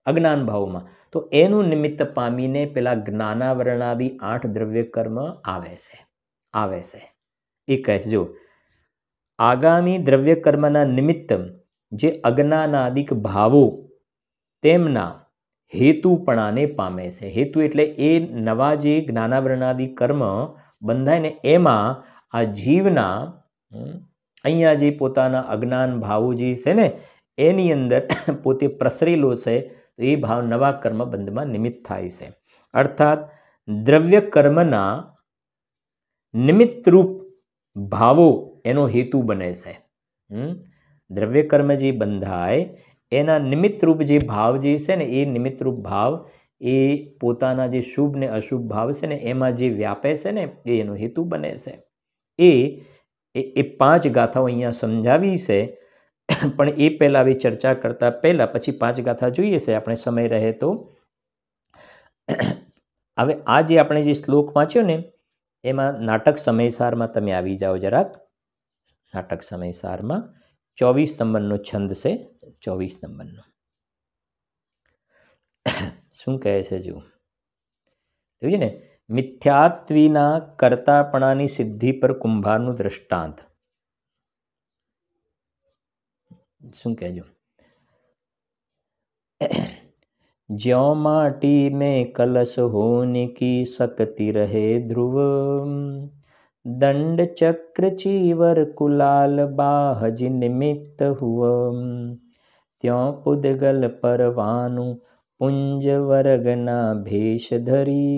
અજ્ઞાન ભાવોમાં, તો એનું નિમિત્ત પામીને પેલા જ્ઞાનાવરણાદિ 8 દ્રવ્ય કર્મ આવે છે. એ કહે છે જો આગામી દ્રવ્ય કર્મના નિમિત્ત જે અજ્ઞાનાદિક ભાવો તેમના હેતુપણાને પામે છે. હેતુ એટલે એ નવા જે જ્ઞાનાવરણાદિ કર્મ બંધાય ને, એમાં આ જીવના અહીંયા જે પોતાના અજ્ઞાન ભાવો જે છે ને એની અંદર પોતે પ્રસરેલો છે, તો એ ભાવ નવા કર્મ બંધમાં નિમિત્ત થાય છે. અર્થાત દ્રવ્ય કર્મના નિમિત્ત રૂપ ભાવો એનો હેતુ બને છે. દ્રવ્ય કર્મ જે બંધાય એના નિમિત્ત રૂપ જે ભાવ જે છે ને એ નિમિત્ત રૂપ ભાવ એ પોતાના જે શુભ ને અશુભ ભાવ છે ને એમાં જે વ્યાપે છે ને એ એનો હેતુ બને છે. એ 5 ગાથાઓ અહીંયા સમજાવી છે. પણ એ પહેલાં આવી ચર્ચા કરતા પહેલાં પછી 5 ગાથા જોઈએ છે આપણે સમય રહે તો. હવે આ જે આપણે જે શ્લોક વાંચ્યો ને એમાં નાટક સમયસારમાં તમે આવી જાઓ જરાક. નાટક સમયસારમાં 24 નંબરનો છંદ છે. 24 નંબરનો શું કહે છે જુઓ. જોયું ને, મિથ્યાત્વીના કર્તાપણાની સિદ્ધિ પર કુંભારનું દ્રષ્ટાંત. શું કહેજો. ज्यों माटी में कलश होने की शक्ति रहे ध्रुव, दंड चक्र चीवर कुलाल बाहज निमित्त हुआ, त्यों पुद्गल परवानु पुंज वर्गना भेष धरी,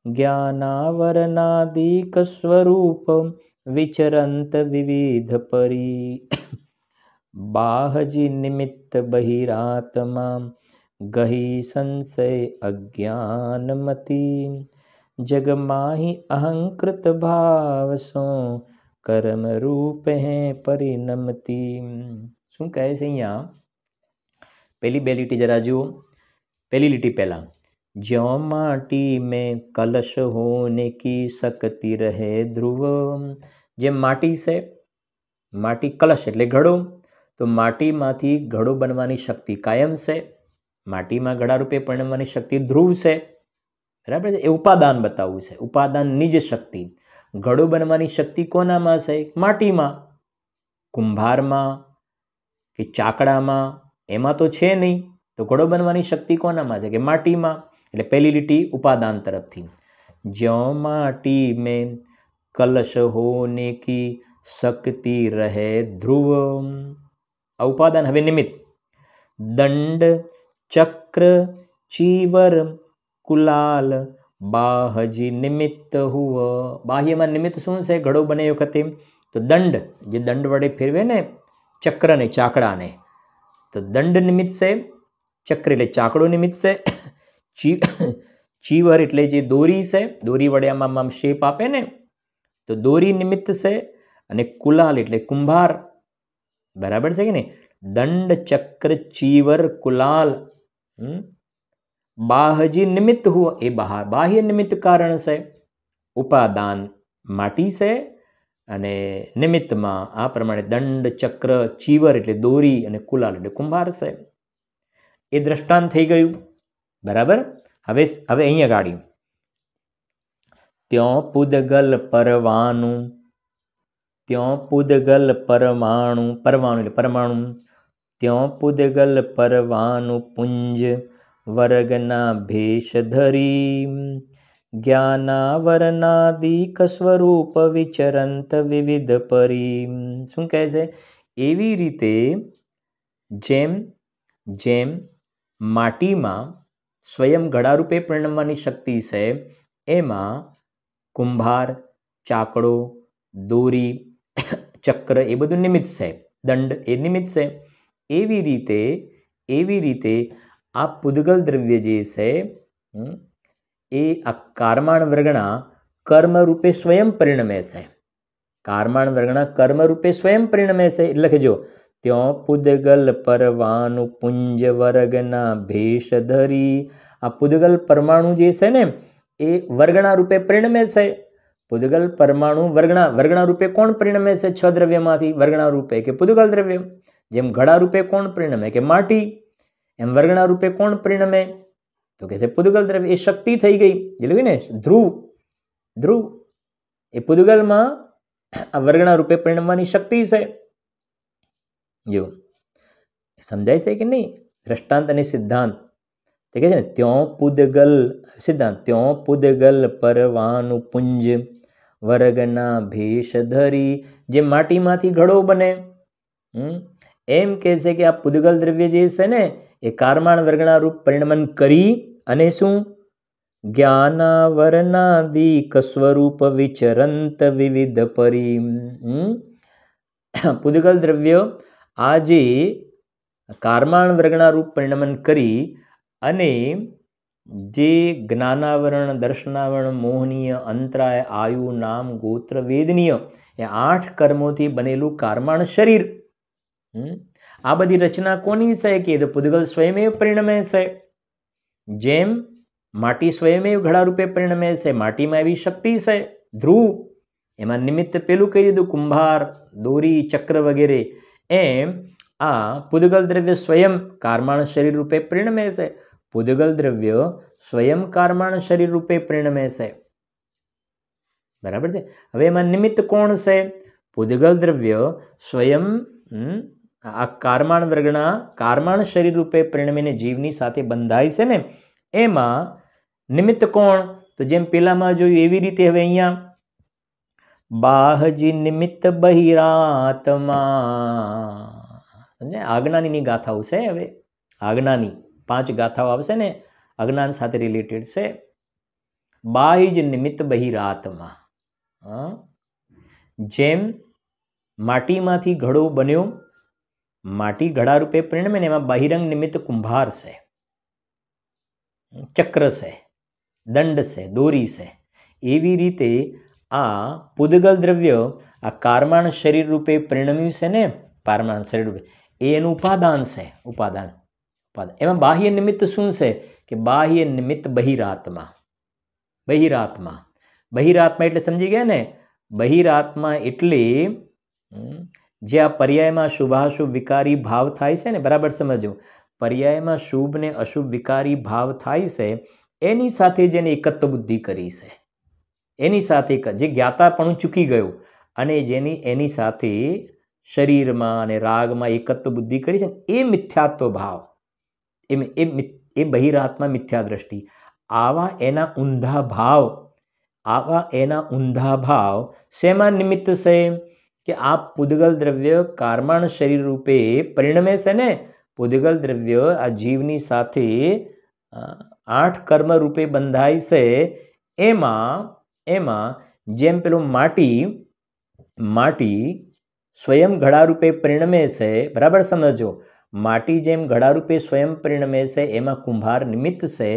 ज्ञानावरणादिक स्वरूप विचरंत विविध परी, बाहजी निमित्त बहिरात्मा गही संशय अज्ञानमति, जगमाहि अहंकृत भाव सो कर्म रूप है परिणमति. શું કહે છે અહીંયા? પહેલી બે લીટી જરા જુઓ. પહેલી લીટી પહેલા, ज्यों माटी में कलश होने की शक्ति रहे ध्रुव. જે માટી છે, માટી કલશ એટલે ઘડો, તો માટીમાંથી ઘડો બનવાની શક્તિ કાયમ છે. માટીમાં ઘડા રૂપે પરિણમવાની શક્તિ ધ્રુવ છે. બરાબર છે. એ ઉપાદાન બતાવવું છે. ઉપાદાનની જ શક્તિ. ઘડો બનવાની શક્તિ કોનામાં છે? માટીમાં. કુંભારમાં કે ચાકડામાં એમાં તો છે નહીં. તો ઘડો બનવાની શક્તિ કોનામાં છે? કે માટીમાં. એટલે પહેલી લીટી ઉપાદાન તરફથી. જ્યોं माटी में कलश होने की शक्ति रहे ध्रुव. આ ઉપાદાન. હવે નિમિત્ત. દંડ ચક્ર ચીવર કુલાલ બાહજી નિમિત્ત હુવ. બાહ્યમાં નિમિત્ત શું છે? ઘડો બને વખતે તો દંડ, જે દંડ વડે ફેરવે ને ચક્રને, ચાકડાને, તો દંડ નિમિત્ત છે. ચક્ર એટલે ચાકડો નિમિત્ત છે. ચીવર એટલે જે દોરી છે, દોરી વડે આમાં શેપ આપે ને, તો દોરી નિમિત્ત છે. અને કુલાલ એટલે કુંભાર. બરાબર છે કે નહીં? દંડ ચક્ર ચીવર કુલાલ બાહજી નિમિત્ત હુआ. એ બહાર બાહ્ય નિમિત્ત કારણ છે. ઉપાદાન માટી છે અને નિમિત્તમાં આ પ્રમાણે દંડ ચક્ર ચીવર એટલે દોરી અને કુલાલ એટલે કુંભાર છે. એ દ્રષ્ટાંત થઈ ગયું. બરાબર. હવે અહીંયા ગાડી. ત્यों पुद्गल परवानु, त्यों पुद्गल परमाणु, परमाणु એટલે પરમાણુ, त्यों पुद्गल परवानु पुंज वर्गना भेष धरी, ज्ञानावरणादिक स्वरूप विचरंत विविध परी. શું કહે છે? એવી રીતે જેમ જેમ માટીમાં સ્વયં ઘડારૂપે પરિણમવાની શક્તિ છે, એમાં કુંભાર, ચાકડો, દોરી, ચક્ર એ બધું નિમિત્ત છે. દંડ એ નિમિત્ત છે. એવી રીતે આ પુદ્ગલ દ્રવ્ય જે છે એ આ કારમાણ વર્ગના કર્મ રૂપે સ્વયં પરિણમે છે. કારમાણ વર્ગના કર્મ રૂપે સ્વયં પરિણમે છે. એટલે લખજો, ત્यों પુદ્ગલ પરવાનુ પુંજ વર્ગના ભેષ ધરી. આ પુદ્ગલ પરમાણુ જે છે ને એ વર્ગણા રૂપે પરિણમે છે. પુદ્ગલ પરમાણુ વર્ગણા રૂપે કોણ પરિણમે છે? 6 દ્રવ્યમાંથી વર્ગણા રૂપે કે પુદ્ગલ દ્રવ્ય. જેમ ઘડા રૂપે કોણ પરિણમે? કે માટી. એમ વર્ગણા રૂપે કોણ પરિણમે? તો કે છે પુદ્ગલ દ્રવ્ય. એ શક્તિ થઈ ગઈ. એટલે ને ધ્રુવ એ પુદ્ગલમાં આ વર્ગણા રૂપે પરિણમવાની શક્તિ છે. જો સમજાય છે કે નહીં? દ્રષ્ટાંત અને સિદ્ધાંત. તે કહે છે ને, ત્यों પુદ્ગલ સિદ્ધાંત, ત્यों પુદ્ગલ પરવાનુ પુંજ વર્ગના ભેષ ધરી. જે માટીમાંથી ઘડો બને, એમ કહે છે કે આ પુદ્ગલ દ્રવ્ય જે છે ને એ કારમાણ વર્ગના રૂપ પરિણમન કરી અને શું ज्ञानावरणादिक स्वरूप विचरंत विविध परि। પૂદગલ દ્રવ્ય આ જે કારમાણ વર્ગના રૂપ પરિણમન કરી અને જે જ્ઞાનાવરણ, દર્શનાવરણ, મોહનીય, અંતરાય, આયુ, નામ, ગોત્ર, વેદનીય એ 8 કર્મોથી બનેલું કારમાણ શરીર, આ બધી રચના કોની છે કે પૂદગલ સ્વયમેવ પરિણમે છે। જેમ માટી સ્વયમેવ ઘડા રૂપે પરિણમે છે, માટીમાં એવી શક્તિ છે ધ્રુવ, એમાં નિમિત્ત પેલું કહી દીધું કુંભાર, દોરી, ચક્ર વગેરે, એમ આ પૂદગલ દ્રવ્ય સ્વયં કારમાણ શરીર રૂપે પરિણમે છે। પૂદગલ દ્રવ્ય સ્વયં કારમાણ શરીર રૂપે પરિણમે છે, બરાબર છે। હવે એમાં નિમિત્ત કોણ છે? પૂદગલ દ્રવ્ય સ્વયં આ કારમાણ વર્ગના કારમાણ શરીર રૂપે પરિણમીને જીવની સાથે બંધાય છે ને, એમાં નિમિત્ત કોણ? તો જેમ પેલામાં જોયું એવી રીતે હવે અહીંયા બાહજી નિમિત્ત બહિરાત્મા, સમજ્યા? આજ્ઞાની ગાથાઓ છે। હવે આજ્ઞાની 5 ગાથાઓ આવશે ને, અજ્ઞાન સાથે રિલેટેડ છે। બાહ્ય નિમિત્ત બહિરાત્મા, જેમ માટીમાંથી ઘડો બન્યો, માટી ઘડા રૂપે પરિણમે ને એમાં બહિરંગ નિમિત્ત કુંભાર છે, ચક્ર છે, દંડ છે, દોરી છે, એવી રીતે આ પૂદગલ દ્રવ્ય આ કારમાણ શરીર રૂપે પરિણમ્યું છે ને, કારમાણ શરીર રૂપે એ એનું ઉપાદાન છે। ઉપાદાન એમાં બાહ્ય નિમિત્ત શું છે કે બાહ્ય નિમિત્ત બહિરાત્મા। બહિરાત્મા, બહિરાત્મા એટલે સમજી ગયા ને? બહિરાત્મા એટલે જે આ પર્યાયમાં શુભાશુભ વિકારી ભાવ થાય છે ને, બરાબર સમજો, પર્યાયમાં શુભ ને અશુભ વિકારી ભાવ થાય છે, એની સાથે જેને એકત્વ બુદ્ધિ કરી છે, એની સાથે જે જ્ઞાતાપણું ચૂકી ગયું અને જેની એની સાથે શરીરમાં અને રાગમાં એકત્વ બુદ્ધિ કરી છે, એ મિથ્યાત્વ ભાવ, એ બહિરાત્મા મિથ્યા દ્રષ્ટિ, આવા એના ઊંધા ભાવ શેમાં નિમિત્ત છે કે આ પૂદગલ દ્રવ્ય કારમાણ શરીર રૂપે પરિણમે છે ને, પૂદગલ દ્રવ્ય આ જીવની સાથે 8 કર્મ રૂપે બંધાય છે। એમાં જેમ પેલું માટી સ્વયં ઘડા રૂપે પરિણમે છે, બરાબર સમજો, માટી જેમ ઘડા રૂપે સ્વયં પરિણમે છે, એમાં કુંભાર નિમિત્ત છે,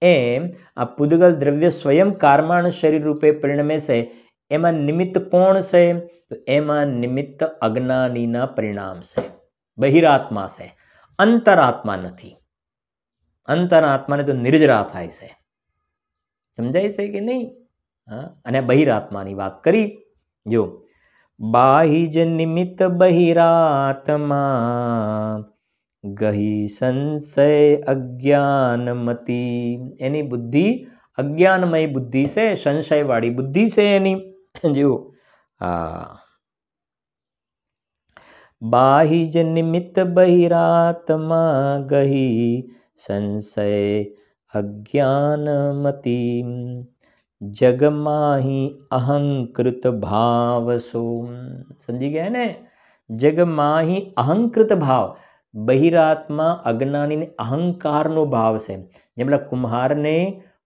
એમ આ પૂદગલ દ્રવ્ય સ્વયં કારમાણ શરીર રૂપે પરિણમે છે, એમાં નિમિત્ત કોણ છે? તો એમાં નિમિત્ત અજ્ઞાનીના પરિણામ છે, બહિરાત્મા છે, અંતરાત્મા નથી। અંતરાત્માને તો નિર્જરા થાય છે, સમજાય છે કે નહીં? અને બહિરાત્માની વાત કરી, જો બાહિજ નિમિત્ત બહિરાત્મા ગહી સંશય અજ્ઞાનમતી, એની બુદ્ધિ અજ્ઞાનમય બુદ્ધિ છે, સંશયવાળી બુદ્ધિ છે એની। જો બાહિજ નિમિત્ત બહિરાત્મા ગહી સંશય અજ્ઞાનમતી જગમાહી અહંકૃત ભાવસો, સમજી ગયા ને? જગમાહી અહંકૃત ભાવ, બહિરાત્મા અજ્ઞાનીને અહંકારનો ભાવ છે। જેમ કુમ્હારને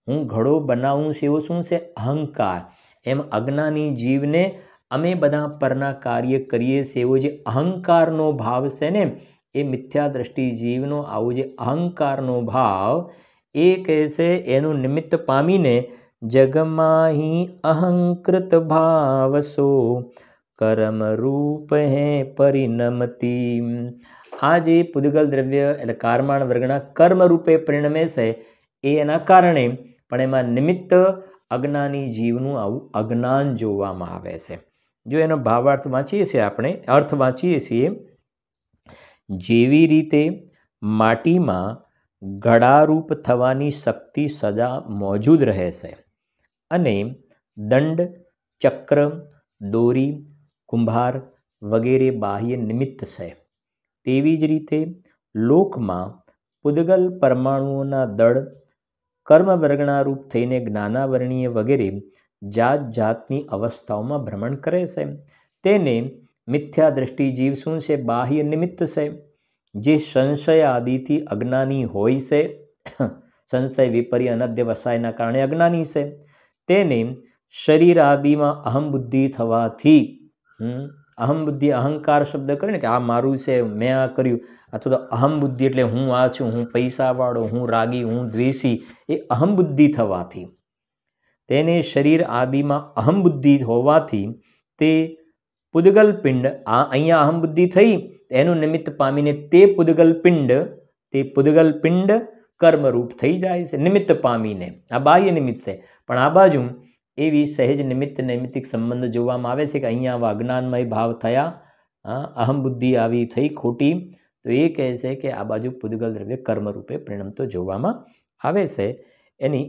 હું ઘડો બનાવું છું એવો શું છે? અહંકાર। એમ અજ્ઞાની જીવને અમે બધા પરના કાર્ય કરીએ છીએ એવો જે અહંકારનો ભાવ છે ને, એ મિથ્યા દ્રષ્ટિ જીવનો આવો જે અહંકારનો ભાવ, એ કહેશે એનું નિમિત્ત પામીને જગમાહી અહંકૃત ભાવસો કર્મ રૂપ હે પરિણમતી, આ જે પૂદગલ દ્રવ્ય એટલે કારમાણ વર્ગના કર્મ રૂપે પરિણમે છે, એના કારણે પણ એમાં નિમિત્ત અજ્ઞાની જીવનું આવું અજ્ઞાન જોવામાં આવે છે। જો એનો ભાવાર્થ વાંચીએ છીએ આપણે, અર્થ વાંચીએ છીએ, જેવી રીતે માટીમાં ઘડારૂપ થવાની શક્તિ સદા મોજૂદ રહે છે અને દંડ, ચક્ર, દોરી, કુંભાર વગેરે બાહ્ય નિમિત્ત છે, તેવી જ રીતે લોકમાં પૂદગલ પરમાણુઓના દળ કર્મ વર્ગના રૂપ થઈને જ્ઞાનાવરણીય વગેરે જાત જાતની અવસ્થાઓમાં ભ્રમણ કરે છે। તેને મિથ્યા દ્રષ્ટિ જીવ શું છે? બાહ્ય નિમિત્ત છે, જે સંશય આદિથી અજ્ઞાની હોય છે, સંશય વિપર્ય અનધ્યવસાયના કારણે અજ્ઞાની છે, તેને શરીર આદિમાં અહમ બુદ્ધિ થવાથી, અહમ બુદ્ધિ અહંકાર શબ્દ કરે ને કે આ મારું છે, મેં આ કર્યું, અથવા તો અહમ બુદ્ધિ એટલે હું આ છું, હું પૈસાવાળો, હું રાગી, હું દ્વેષી, એ અહમ બુદ્ધિ થવાથી, તેને શરીર આદિમાં અહમ બુદ્ધિ હોવાથી તે પુદ્ગલ પિંડ, અહીંયા અહમ બુદ્ધિ થઈ એનું નિમિત્ત પામીને તે પુદ્ગલ પિંડ કર્મરૂપ થઈ જાય છે નિમિત્ત પામીને. આ બાહ્ય નિમિત્ત છે, પણ આ બાજુ એવી સહેજ નિમિત્ત નૈમિત્તિક સંબંધ જોવામાં આવે છે કે અહીંયા આવા અજ્ઞાનમય ભાવ થયા, અહમ બુદ્ધિ આવી થઈ ખોટી, તો એ કહે છે કે આ બાજુ પુદ્ગલ દ્રવ્ય કર્મરૂપે પરિણમતો જોવામાં આવે છે. એની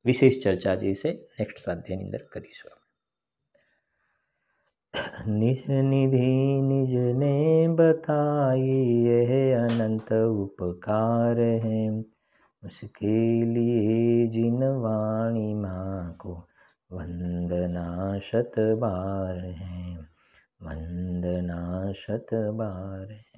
વિશેષ ચર્ચા જે છે નેક્સ્ટ સ્વાધ્યાયની અંદર કરીશું. निज निधि निजने बताई यह अनंत उपकार है, उसके लिए जिन वाणी माँ को वंदना शत बार है, वंदना शत बार है.